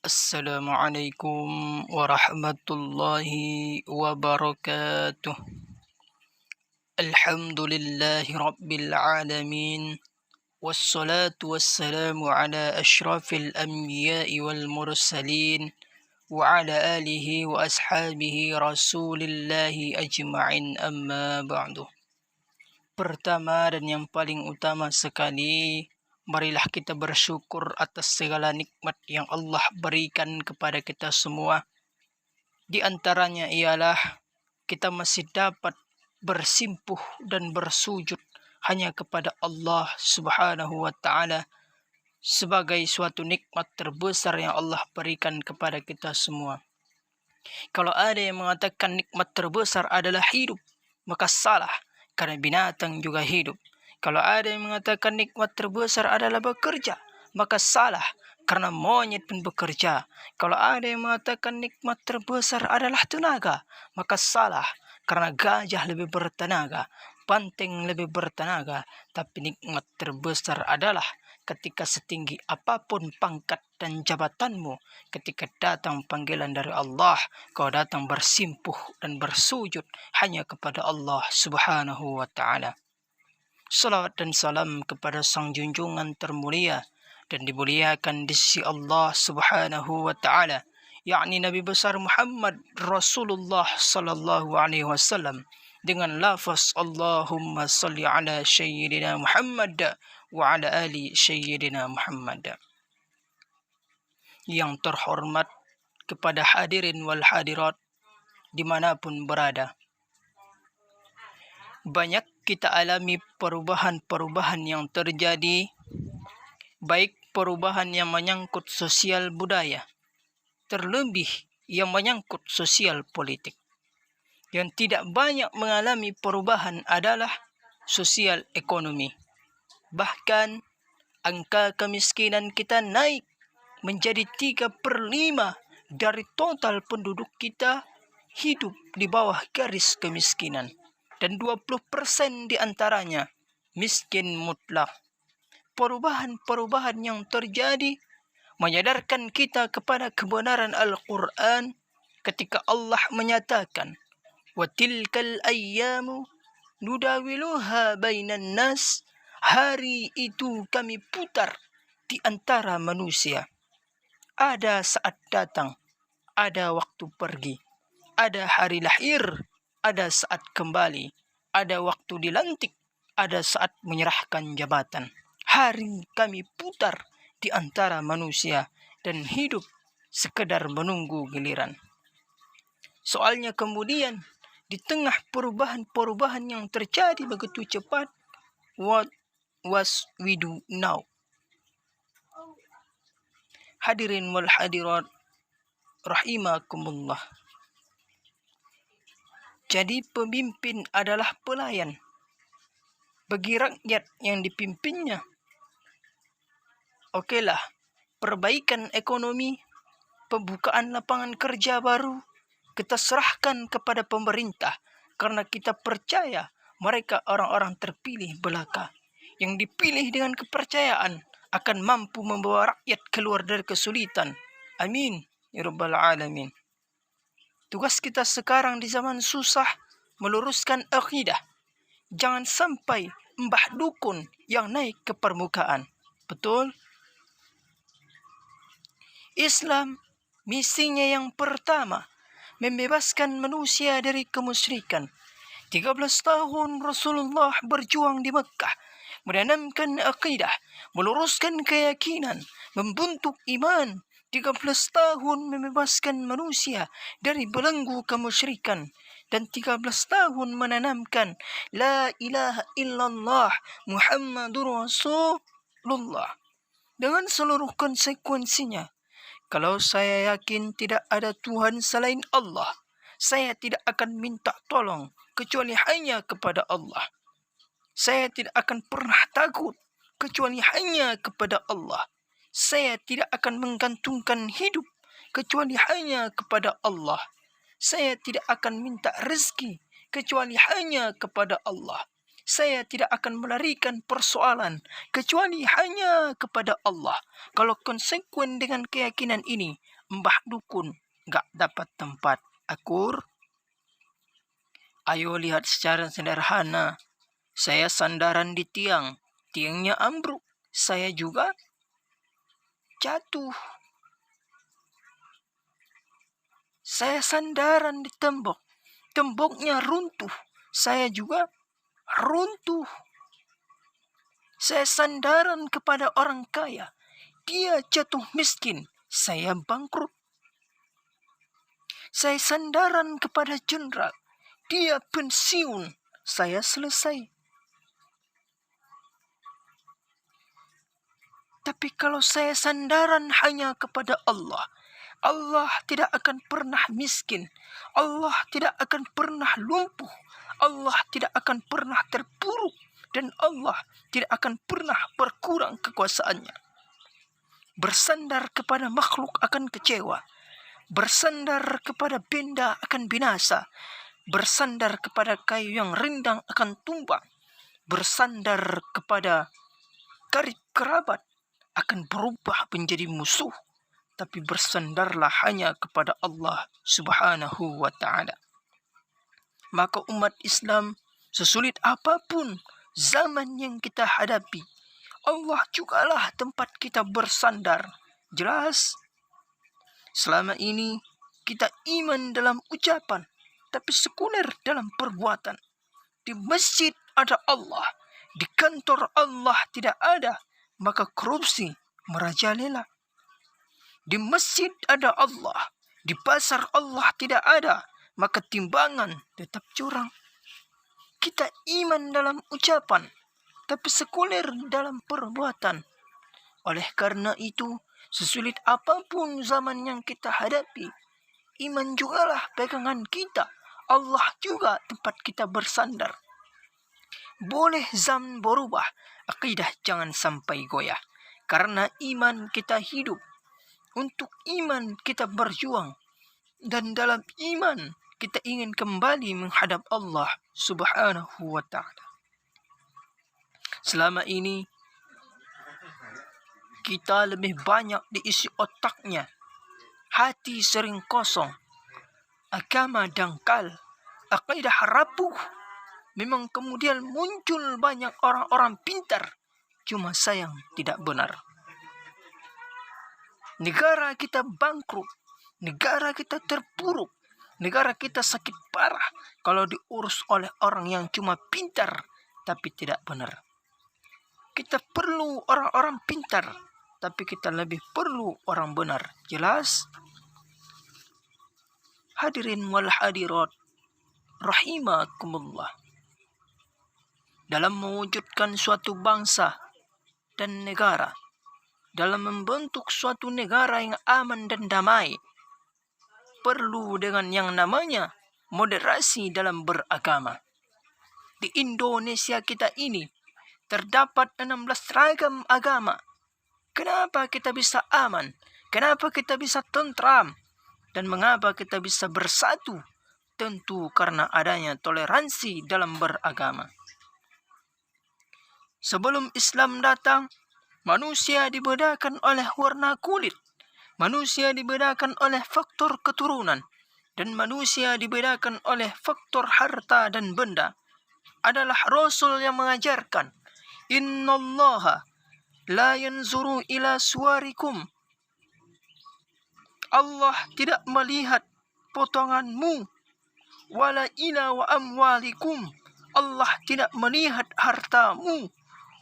Assalamualaikum warahmatullahi wabarakatuh. Alhamdulillahi rabbil alamin. Wassalatu wassalamu ala ashrafil anbiya'i wal mursalin wa ala alihi wa ashabihi rasulillahi ajma'in, amma ba'du. Pertama dan yang paling utama sekali, marilah kita bersyukur atas segala nikmat yang Allah berikan kepada kita semua. Di antaranya ialah kita masih dapat bersimpuh dan bersujud hanya kepada Allah Subhanahu wa Ta'ala sebagai suatu nikmat terbesar yang Allah berikan kepada kita semua. Kalau ada yang mengatakan nikmat terbesar adalah hidup, maka salah, karena binatang juga hidup. Kalau ada yang mengatakan nikmat terbesar adalah bekerja, maka salah, karena monyet pun bekerja. Kalau ada yang mengatakan nikmat terbesar adalah tenaga, maka salah, karena gajah lebih bertenaga, banteng lebih bertenaga. Tapi nikmat terbesar adalah ketika setinggi apapun pangkat dan jabatanmu, ketika datang panggilan dari Allah, kau datang bersimpuh dan bersujud hanya kepada Allah Subhanahu wa Ta'ala. Salawat dan salam kepada sang junjungan termulia dan dimuliakan di sisi Allah Subhanahu wa Ta'ala, yakni Nabi besar Muhammad Rasulullah sallallahu alaihi wasallam, dengan lafaz Allahumma salli ala sayyidina Muhammad wa ala ali sayyidina Muhammad. Yang terhormat kepada hadirin wal hadirat dimanapun berada, banyak kita alami perubahan-perubahan yang terjadi, baik perubahan yang menyangkut sosial budaya, terlebih yang menyangkut sosial politik. Yang tidak banyak mengalami perubahan adalah sosial ekonomi. Bahkan angka kemiskinan kita naik menjadi 3/5 dari total penduduk kita hidup di bawah garis kemiskinan. Dan 20% di antaranya miskin mutlak. Perubahan-perubahan yang terjadi menyadarkan kita kepada kebenaran Al-Quran ketika Allah menyatakan, وَتِلْكَ الْأَيَّامُ نُدَاوِلُهَا بَيْنَ النَّاسِ. Hari itu kami putar di antara manusia. Ada saat datang, ada waktu pergi, ada hari lahir, ada saat kembali, ada waktu dilantik, ada saat menyerahkan jabatan. Hari kami putar di antara manusia dan hidup sekedar menunggu giliran. Soalnya kemudian di tengah perubahan-perubahan yang terjadi begitu cepat, what was we do now? Hadirin wal hadirat rahimakumullah. Jadi pemimpin adalah pelayan bagi rakyat yang dipimpinnya. Okelah, perbaikan ekonomi, pembukaan lapangan kerja baru, kita serahkan kepada pemerintah karena kita percaya mereka orang-orang terpilih belaka yang dipilih dengan kepercayaan akan mampu membawa rakyat keluar dari kesulitan. Amin ya rabbal alamin. Tugas kita sekarang di zaman susah meluruskan akidah. Jangan sampai mbah dukun yang naik ke permukaan. Betul? Islam misinya yang pertama membebaskan manusia dari kemusyrikan. 13 tahun Rasulullah berjuang di Mekah, menanamkan akidah, meluruskan keyakinan, membentuk iman. 13 tahun membebaskan manusia dari belenggu kemusyrikan, dan 13 tahun menanamkan la ilaha illallah Muhammadur Rasulullah dengan seluruh konsekuensinya. Kalau saya yakin tidak ada Tuhan selain Allah, saya tidak akan minta tolong kecuali hanya kepada Allah. Saya tidak akan pernah takut kecuali hanya kepada Allah. Saya tidak akan menggantungkan hidup kecuali hanya kepada Allah. Saya tidak akan minta rezeki kecuali hanya kepada Allah. Saya tidak akan melarikan persoalan kecuali hanya kepada Allah. Kalau konsekuen dengan keyakinan ini, Mbah dukun gak dapat tempat akur. Ayo lihat secara sederhana. Saya sandaran di tiang. Tiangnya ambruk. Saya juga jatuh. Saya sandaran di tembok. Temboknya runtuh. Saya juga runtuh. Saya sandaran kepada orang kaya. Dia jatuh miskin. Saya bangkrut. Saya sandaran kepada jenderal. Dia pensiun. Saya selesai. Tapi kalau saya sandaran hanya kepada Allah, Allah tidak akan pernah miskin. Allah tidak akan pernah lumpuh. Allah tidak akan pernah terpuruk. Dan Allah tidak akan pernah berkurang kekuasaannya. Bersandar kepada makhluk akan kecewa. Bersandar kepada benda akan binasa. Bersandar kepada kayu yang rindang akan tumbang. Bersandar kepada karib kerabat akan berubah menjadi musuh. Tapi bersandarlah hanya kepada Allah Subhanahu wa ta'ala. Maka umat Islam, sesulit apapun zaman yang kita hadapi, Allah jugalah tempat kita bersandar. Jelas? Selama ini kita iman dalam ucapan, tapi sekuler dalam perbuatan. Di masjid ada Allah, di kantor Allah tidak ada, maka korupsi merajalela. Di masjid ada Allah, di pasar Allah tidak ada, maka timbangan tetap curang. Kita iman dalam ucapan, tapi sekuler dalam perbuatan. Oleh karena itu, sesulit apapun zaman yang kita hadapi, iman jugalah pegangan kita. Allah juga tempat kita bersandar. Boleh zaman berubah, akidah jangan sampai goyah. Karena iman kita hidup. Untuk iman kita berjuang. Dan dalam iman kita ingin kembali menghadap Allah Subhanahu wa ta'ala. Selama ini kita lebih banyak diisi otaknya. Hati sering kosong. Agama dangkal. Akidah rapuh. Memang kemudian muncul banyak orang-orang pintar. Cuma sayang tidak benar. Negara kita bangkrut. Negara kita terpuruk. Negara kita sakit parah kalau diurus oleh orang yang cuma pintar tapi tidak benar. Kita perlu orang-orang pintar, tapi kita lebih perlu orang benar. Jelas? Hadirin wal hadirat rahimakumullah. Dalam mewujudkan suatu bangsa dan negara, dalam membentuk suatu negara yang aman dan damai, perlu dengan yang namanya moderasi dalam beragama. Di Indonesia kita ini terdapat 16 ragam agama. Kenapa kita bisa aman? Kenapa kita bisa tentram? Dan mengapa kita bisa bersatu? Tentu karena adanya toleransi dalam beragama. Sebelum Islam datang, manusia dibedakan oleh warna kulit. Manusia dibedakan oleh faktor keturunan. Dan manusia dibedakan oleh faktor harta dan benda. Adalah Rasul yang mengajarkan, Innallaha la yanzuru ila suwarikum. Allah tidak melihat potonganmu. Wala ila wa amwalikum. Allah tidak melihat hartamu.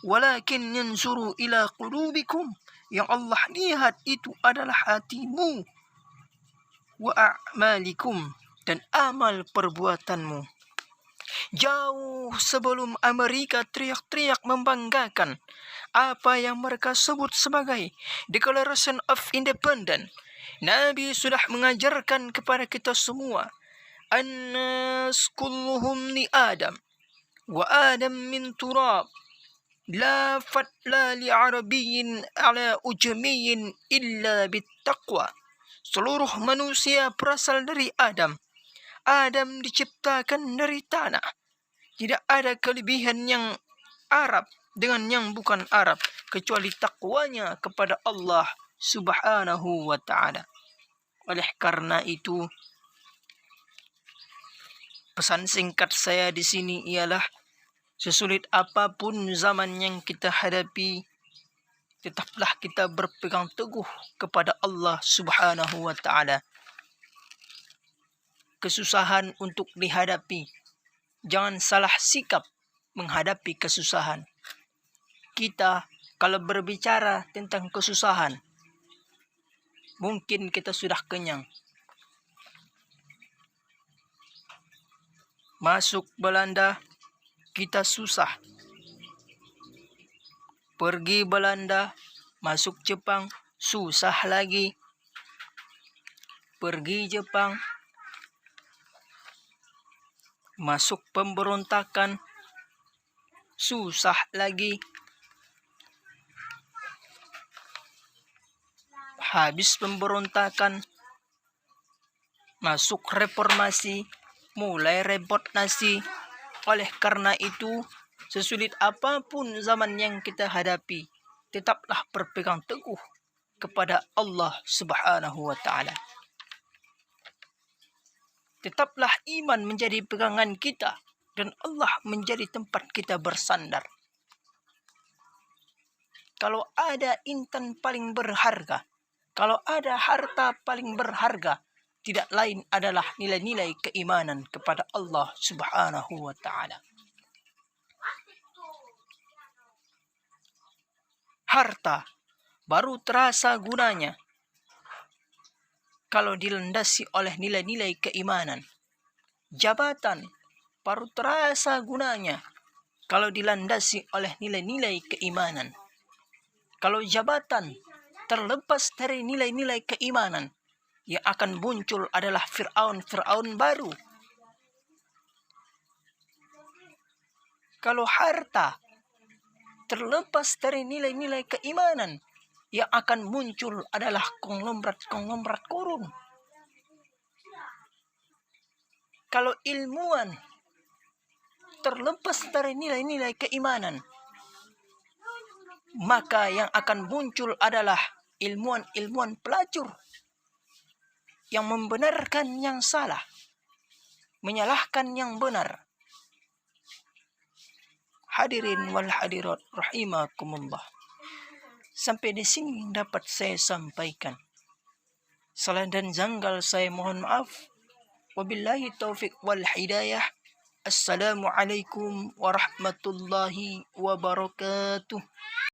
Walakin yanzuru ila qulubikum. Yang Allah lihat itu adalah hatimu. Wa a'malikum. Dan amal perbuatanmu. Jauh sebelum Amerika teriak-teriak membanggakan apa yang mereka sebut sebagai Declaration of Independence, Nabi sudah mengajarkan kepada kita semua, An-nas kulluhum ni Adam, wa Adam min turab, la fatla li arabiyyin ala ujamiyyin illa bittaqwa. Seluruh manusia berasal dari Adam. Adam diciptakan dari tanah. Tidak ada kelebihan yang Arab dengan yang bukan Arab, kecuali takwanya kepada Allah Subhanahu wa ta'ala. Oleh karena itu, pesan singkat saya di sini ialah sesulit apapun zaman yang kita hadapi, tetaplah kita berpegang teguh kepada Allah Subhanahu wa taala. Kesusahan untuk dihadapi, jangan salah sikap menghadapi kesusahan. Kita kalau berbicara tentang kesusahan, mungkin kita sudah kenyang. Masuk Belanda, kita susah. Pergi Belanda, masuk Jepang, susah lagi. Pergi Jepang, masuk pemberontakan, susah lagi. Habis pemberontakan, masuk reformasi, mulai repot nasi. Oleh karena itu, sesulit apapun zaman yang kita hadapi, tetaplah berpegang teguh kepada Allah Subhanahu wa taala. Tetaplah iman menjadi pegangan kita dan Allah menjadi tempat kita bersandar. Kalau ada intan paling berharga, kalau ada harta paling berharga, tidak lain adalah nilai-nilai keimanan kepada Allah Subhanahu wa taala. Harta baru terasa gunanya kalau dilandasi oleh nilai-nilai keimanan. Jabatan baru terasa gunanya kalau dilandasi oleh nilai-nilai keimanan. Kalau jabatan terlepas dari nilai-nilai keimanan, yang akan muncul adalah Fir'aun baru. Kalau harta terlepas dari nilai-nilai keimanan, yang akan muncul adalah konglomerat korun. Kalau ilmuwan terlepas dari nilai-nilai keimanan, maka yang akan muncul adalah ilmuwan pelacur yang membenarkan yang salah, menyalahkan yang benar. Hadirin wal hadirat rahimakumullah. Sampai di sini dapat saya sampaikan. Salah dan janggal saya mohon maaf. Wabillahi taufiq wal hidayah. Assalamualaikum warahmatullahi wabarakatuh.